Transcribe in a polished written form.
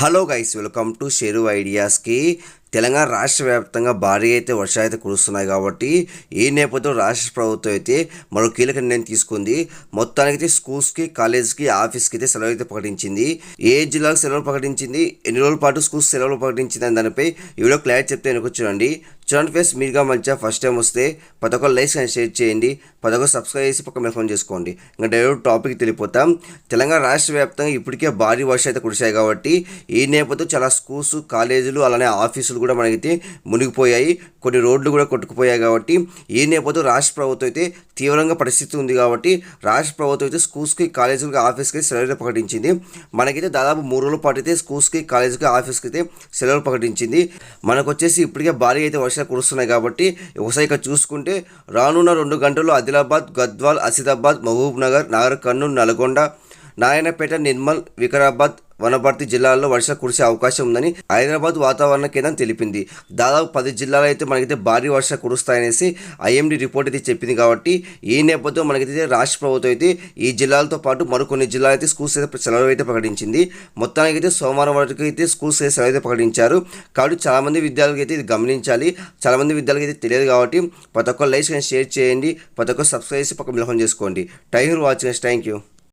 Hello guys, welcome to Sheru ఐడియాస్కి. తెలంగాణ రాష్ట్ర వ్యాప్తంగా భారీ అయితే వర్షాలు అయితే కురుస్తున్నాయి కాబట్టి ఈ నేపథ్యంలో రాష్ట్ర ప్రభుత్వం అయితే మరో కీలక నిర్ణయం తీసుకుంది. మొత్తానికి స్కూల్స్కి, కాలేజ్కి, ఆఫీస్కి అయితే సెలవు అయితే ప్రకటించింది. ఏ జిల్లాకు సెలవులు ప్రకటించింది, ఎన్ని రోజుల పాటు స్కూల్స్ సెలవులు ప్రకటించింది అని దానిపై ఈ వీడియో క్లారిటీ చెప్తే చూడండి. ఫేస్ మీరుగా మంచిగా ఫస్ట్ టైం వస్తే ప్రతి ఒక్కరు లైక్స్ అండ్ షేర్ చేయండి, ప్రతి ఒక్కరు సబ్స్క్రైబ్ చేసి పక్క మీద ఫోన్ చేసుకోండి. ఇంకా డైరెక్ట్ టాపిక్ తెలిపోతాం. తెలంగాణ రాష్ట్ర వ్యాప్తంగా ఇప్పటికే భారీ వర్షం అయితే కురిశాయి కాబట్టి ఈ నేపథ్యం చాలా స్కూల్స్, కాలేజీలు అలానే ఆఫీసులు కూడా మనకైతే మునిగిపోయాయి. కొన్ని రోడ్లు కూడా కొట్టుకుపోయాయి కాబట్టి ఈ నేపథ్యం రాష్ట్ర ప్రభుత్వం అయితే తీవ్రంగా పరిస్థితి ఉంది కాబట్టి రాష్ట్ర ప్రభుత్వం అయితే స్కూల్స్కి, కాలేజీలకి, ఆఫీస్కి సెలవులు ప్రకటించింది. మనకైతే దాదాపు 3 రోజుల పాటు అయితే స్కూల్స్కి, కాలేజీకి, ఆఫీస్కి అయితే సెలవులు ప్రకటించింది. మనకు వచ్చేసి ఇప్పటికే భారీ అయితే వర్షాలు కురుస్తున్నాయి కాబట్టి ఒకసారి ఇక్కడ చూసుకుంటే రానున్న 2 గంటల్లో ఆదిలాబాద్, గద్వాల్, ఆసిఫాబాద్, మహబూబ్ నగర్, నాగర్ కర్నూలు, నల్గొండ, నారాయణపేట, నిర్మల్, వికారాబాద్, వనపర్తి జిల్లాల్లో వర్షాలు కురిసే అవకాశం ఉందని హైదరాబాద్ వాతావరణ కేంద్రం తెలిపింది. దాదాపు 10 జిల్లాలు అయితే మనకైతే భారీ వర్షాలు కురుస్తాయనేసి ఐఎండీ రిపోర్ట్ అయితే చెప్పింది. కాబట్టి ఈ నేపథ్యం మనకైతే రాష్ట్ర ప్రభుత్వం అయితే ఈ జిల్లాలతో పాటు మరికొన్ని జిల్లాలు అయితే స్కూల్స్ అయితే సెలవు అయితే ప్రకటించింది. మొత్తానికి అయితే సోమవారం వరకు అయితే స్కూల్స్ అయితే సెలవు అయితే ప్రకటించారు. కాబట్టి చాలామంది విద్యార్థులకి అయితే ఇది గమనించాలి. చాలామంది విద్యార్థులకి అయితే తెలియదు కాబట్టి ప్రతి ఒక్కరు లైక్ అండ్ షేర్ చేయండి, ప్రతి ఒక్కరు సబ్స్క్రైబ్ చేసి పక్క మిలహం చేసుకోండి. Thank you for watching. Thank you.